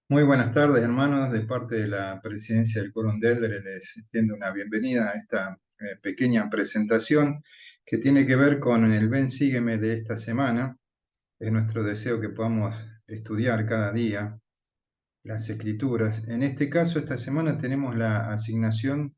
Muy buenas tardes, hermanos. De parte de la presidencia del Quórum de Elders les extiendo una bienvenida a esta pequeña presentación que tiene que ver con el Ven Sígueme de esta semana. Es nuestro deseo que podamos estudiar cada día las Escrituras. En este caso, esta semana tenemos la asignación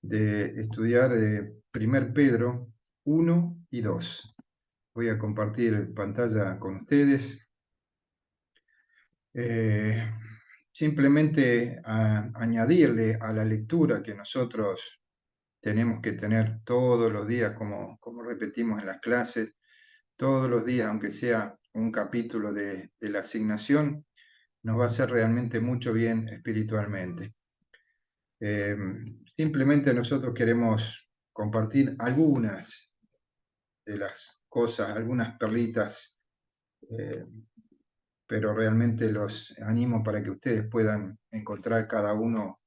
de estudiar 1 Pedro 1 y 2. Voy a compartir pantalla con ustedes. Eh, Simplemente añadirle a la lectura que nosotros tenemos que tener todos los días, como repetimos en las clases, todos los días, aunque sea un capítulo de la asignación, nos va a hacer realmente mucho bien espiritualmente. Eh, Simplemente nosotros queremos compartir algunas de las cosas, algunas perlitas, eh, pero realmente los animo para que ustedes puedan encontrar cada uno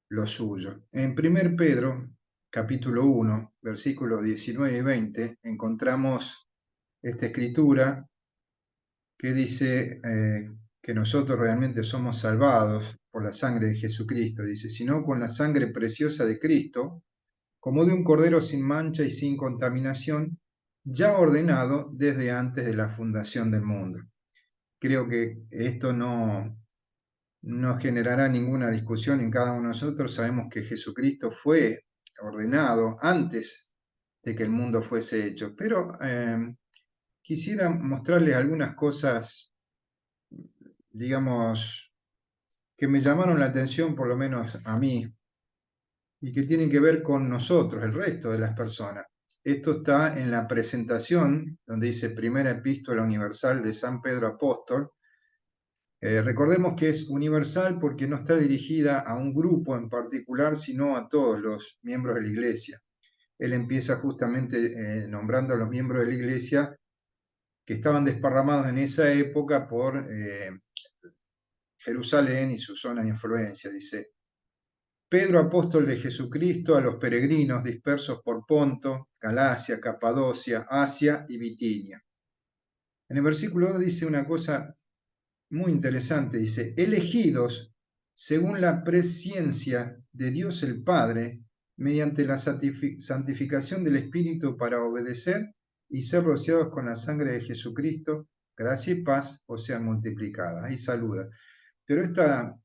lo suyo. En 1 Pedro, capítulo 1, versículos 19 y 20, encontramos esta escritura que dice que nosotros realmente somos salvados por la sangre de Jesucristo. Dice, sino con la sangre preciosa de Cristo, como de un cordero sin mancha y sin contaminación, ya ordenado desde antes de la fundación del mundo. Creo que esto no generará ninguna discusión en cada uno de nosotros. Sabemos que Jesucristo fue ordenado antes de que el mundo fuese hecho, pero quisiera mostrarles algunas cosas, digamos, que me llamaron la atención, por lo menos a mí, y que tienen que ver con nosotros, el resto de las personas. Esto está en la presentación, donde dice Primera Epístola Universal de San Pedro Apóstol. Recordemos que es universal porque no está dirigida a un grupo en particular, sino a todos los miembros de la iglesia. Él empieza justamente nombrando a los miembros de la iglesia que estaban desparramados en esa época por Jerusalén y su zona de influencia. Dice, Pedro, apóstol de Jesucristo, a los peregrinos dispersos por Ponto, Galacia, Capadocia, Asia y Bitinia. En el versículo 2 dice una cosa muy interesante, dice, elegidos según la presciencia de Dios el Padre, mediante la santificación del Espíritu para obedecer y ser rociados con la sangre de Jesucristo, gracia y paz os sean multiplicadas. Ahí saluda. Pero esta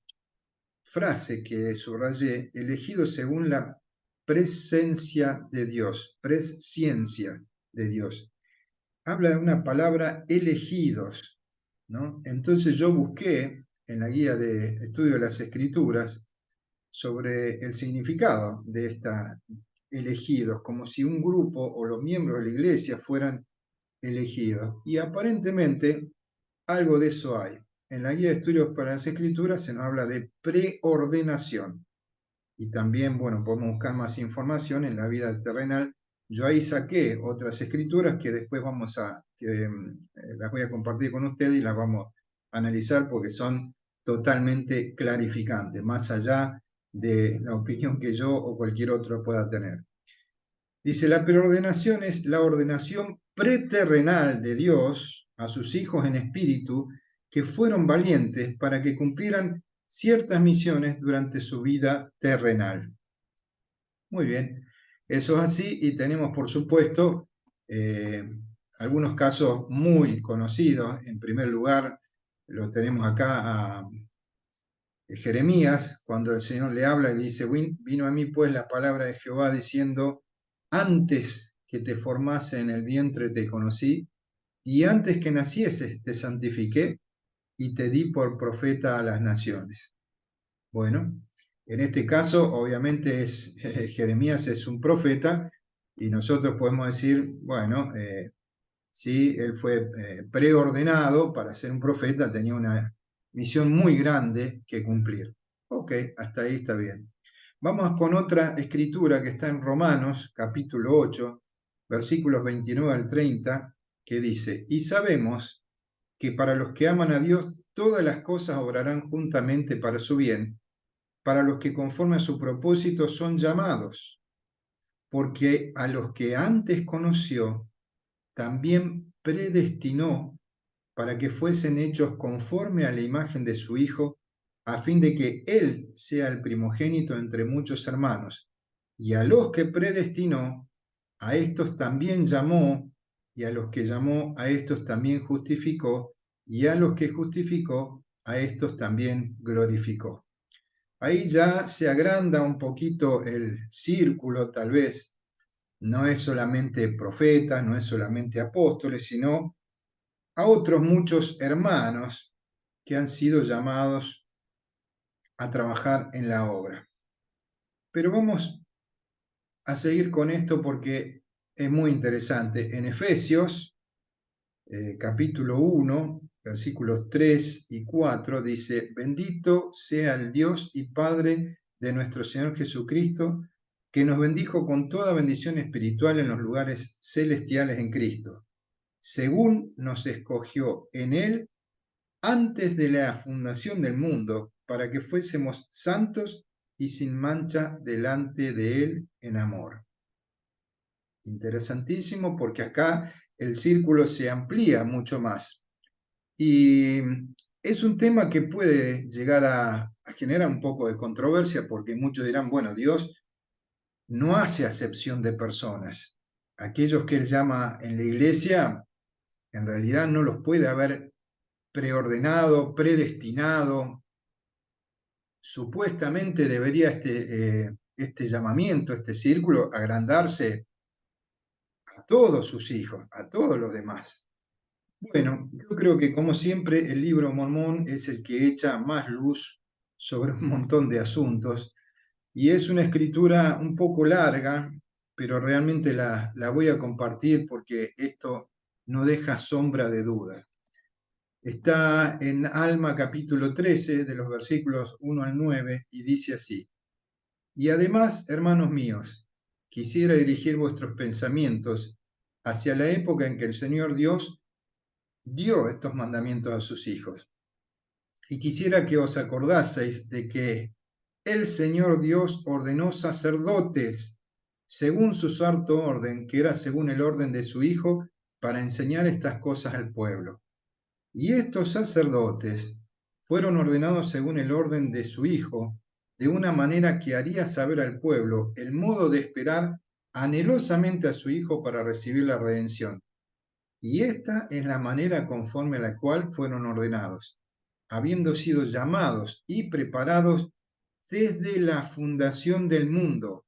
frase que subrayé, elegidos según la presencia de Dios, presciencia de Dios, habla de una palabra elegidos, ¿no? Entonces yo busqué en la guía de estudio de las escrituras sobre el significado de esta elegidos, como si un grupo o los miembros de la iglesia fueran elegidos. Y aparentemente algo de eso hay. En la guía de estudios para las escrituras se nos habla de preordenación. Y también, bueno, podemos buscar más información en la vida terrenal. Yo ahí saqué otras escrituras que después las voy a compartir con ustedes y las vamos a analizar porque son totalmente clarificantes, más allá de la opinión que yo o cualquier otro pueda tener. Dice, la preordenación es la ordenación preterrenal de Dios a sus hijos en espíritu que fueron valientes para que cumplieran ciertas misiones durante su vida terrenal. Muy bien, eso es así y tenemos, por supuesto, eh, algunos casos muy conocidos. En primer lugar, lo tenemos acá a Jeremías, cuando el Señor le habla y dice, vino a mí pues la palabra de Jehová diciendo, antes que te formase en el vientre te conocí, y antes que nacieses te santifiqué y te di por profeta a las naciones. Bueno, en este caso, obviamente, Jeremías es un profeta y nosotros podemos decir, bueno, sí, él fue preordenado para ser un profeta, tenía una misión muy grande que cumplir. Ok, hasta ahí está bien. Vamos con otra escritura que está en Romanos, capítulo 8, versículos 29 al 30, que dice, y sabemos que para los que aman a Dios, todas las cosas obrarán juntamente para su bien, para los que conforme a su propósito son llamados, porque a los que antes conoció, también predestinó para que fuesen hechos conforme a la imagen de su Hijo, a fin de que Él sea el primogénito entre muchos hermanos. Y a los que predestinó, a estos también llamó, y a los que llamó, a estos también justificó, y a los que justificó, a estos también glorificó. Ahí ya se agranda un poquito el círculo, tal vez. No es solamente profetas, no es solamente apóstoles, sino a otros muchos hermanos que han sido llamados a trabajar en la obra. Pero vamos a seguir con esto porque es muy interesante. En Efesios, capítulo 1, versículos 3 y 4, dice: bendito sea el Dios y Padre de nuestro Señor Jesucristo, que nos bendijo con toda bendición espiritual en los lugares celestiales en Cristo, según nos escogió en Él antes de la fundación del mundo, para que fuésemos santos y sin mancha delante de Él en amor. Interesantísimo, porque acá el círculo se amplía mucho más. Y es un tema que puede llegar a generar un poco de controversia, porque muchos dirán, bueno, Dios no hace acepción de personas. Aquellos que Él llama en la iglesia, en realidad no los puede haber preordenado, predestinado. Supuestamente debería este llamamiento, este círculo, agrandarse a todos sus hijos, a todos los demás. Bueno, yo creo que como siempre el libro Mormón es el que echa más luz sobre un montón de asuntos, y es una escritura un poco larga, pero realmente la voy a compartir porque esto no deja sombra de duda. Está en Alma capítulo 13, de los versículos 1 al 9, y dice así: y además, hermanos míos, quisiera dirigir vuestros pensamientos hacia la época en que el Señor Dios dio estos mandamientos a sus hijos. Y quisiera que os acordaseis de que el Señor Dios ordenó sacerdotes según su santo orden, que era según el orden de su Hijo, para enseñar estas cosas al pueblo. Y estos sacerdotes fueron ordenados según el orden de su Hijo, de una manera que haría saber al pueblo el modo de esperar anhelosamente a su Hijo para recibir la redención. Y esta es la manera conforme a la cual fueron ordenados, habiendo sido llamados y preparados desde la fundación del mundo,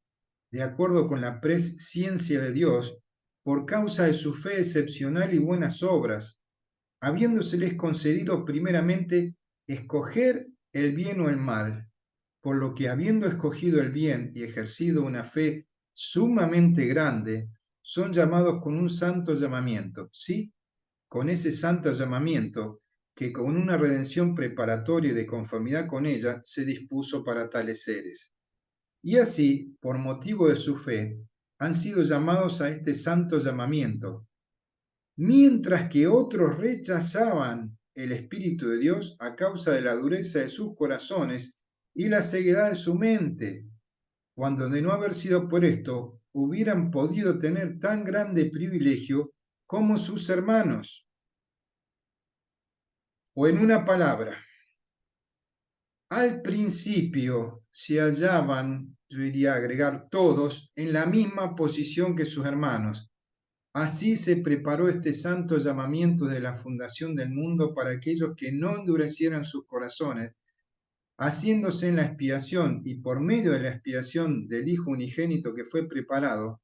de acuerdo con la presciencia de Dios, por causa de su fe excepcional y buenas obras, habiéndoseles concedido primeramente escoger el bien o el mal, por lo que habiendo escogido el bien y ejercido una fe sumamente grande, son llamados con un santo llamamiento, ¿sí? Con ese santo llamamiento que con una redención preparatoria y de conformidad con ella se dispuso para tales seres. Y así, por motivo de su fe, han sido llamados a este santo llamamiento, mientras que otros rechazaban el Espíritu de Dios a causa de la dureza de sus corazones y la ceguedad de su mente, cuando de no haber sido por esto, hubieran podido tener tan grande privilegio como sus hermanos. O en una palabra, al principio se hallaban, yo iría a agregar todos, en la misma posición que sus hermanos. Así se preparó este santo llamamiento de la fundación del mundo para aquellos que no endurecieran sus corazones, haciéndose en la expiación y por medio de la expiación del Hijo unigénito que fue preparado,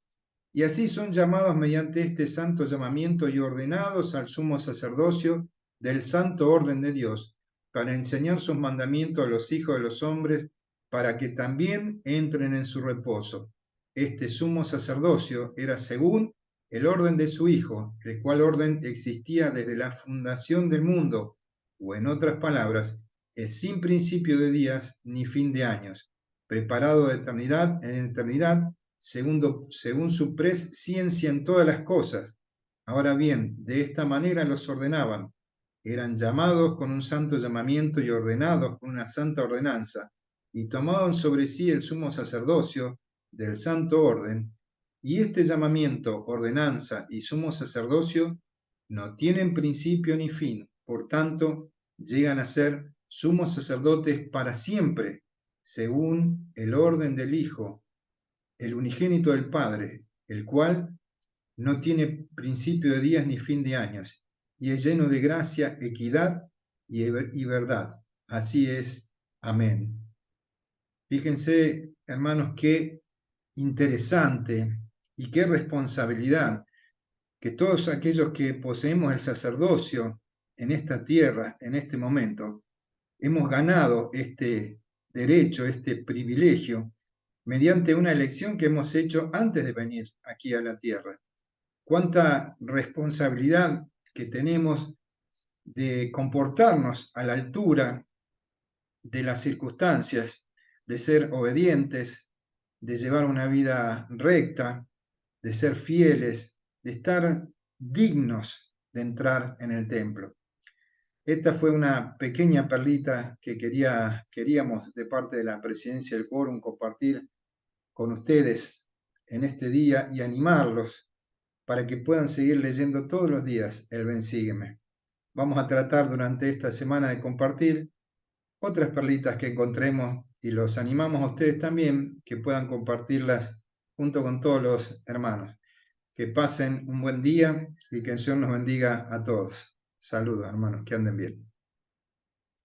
y así son llamados mediante este santo llamamiento y ordenados al sumo sacerdocio del santo orden de Dios, para enseñar sus mandamientos a los hijos de los hombres, para que también entren en su reposo. Este sumo sacerdocio era según el orden de su Hijo, el cual orden existía desde la fundación del mundo, o en otras palabras, es sin principio de días ni fin de años, preparado de eternidad en eternidad, según su presciencia en todas las cosas. Ahora bien, de esta manera los ordenaban. Eran llamados con un santo llamamiento y ordenados con una santa ordenanza, y tomaban sobre sí el sumo sacerdocio del santo orden. Y este llamamiento, ordenanza y sumo sacerdocio no tienen principio ni fin, por tanto, llegan a ser sumos sacerdotes para siempre, según el orden del Hijo, el unigénito del Padre, el cual no tiene principio de días ni fin de años, y es lleno de gracia, equidad y verdad. Así es. Amén. Fíjense, hermanos, qué interesante y qué responsabilidad que todos aquellos que poseemos el sacerdocio en esta tierra, en este momento, hemos ganado este derecho, este privilegio, mediante una elección que hemos hecho antes de venir aquí a la tierra. Cuánta responsabilidad que tenemos de comportarnos a la altura de las circunstancias, de ser obedientes, de llevar una vida recta, de ser fieles, de estar dignos de entrar en el templo. Esta fue una pequeña perlita que queríamos de parte de la presidencia del quórum compartir con ustedes en este día y animarlos para que puedan seguir leyendo todos los días el Ven Sígueme. Vamos a tratar durante esta semana de compartir otras perlitas que encontremos y los animamos a ustedes también que puedan compartirlas junto con todos los hermanos. Que pasen un buen día y que el Señor nos bendiga a todos. Saludos, hermanos, que anden bien.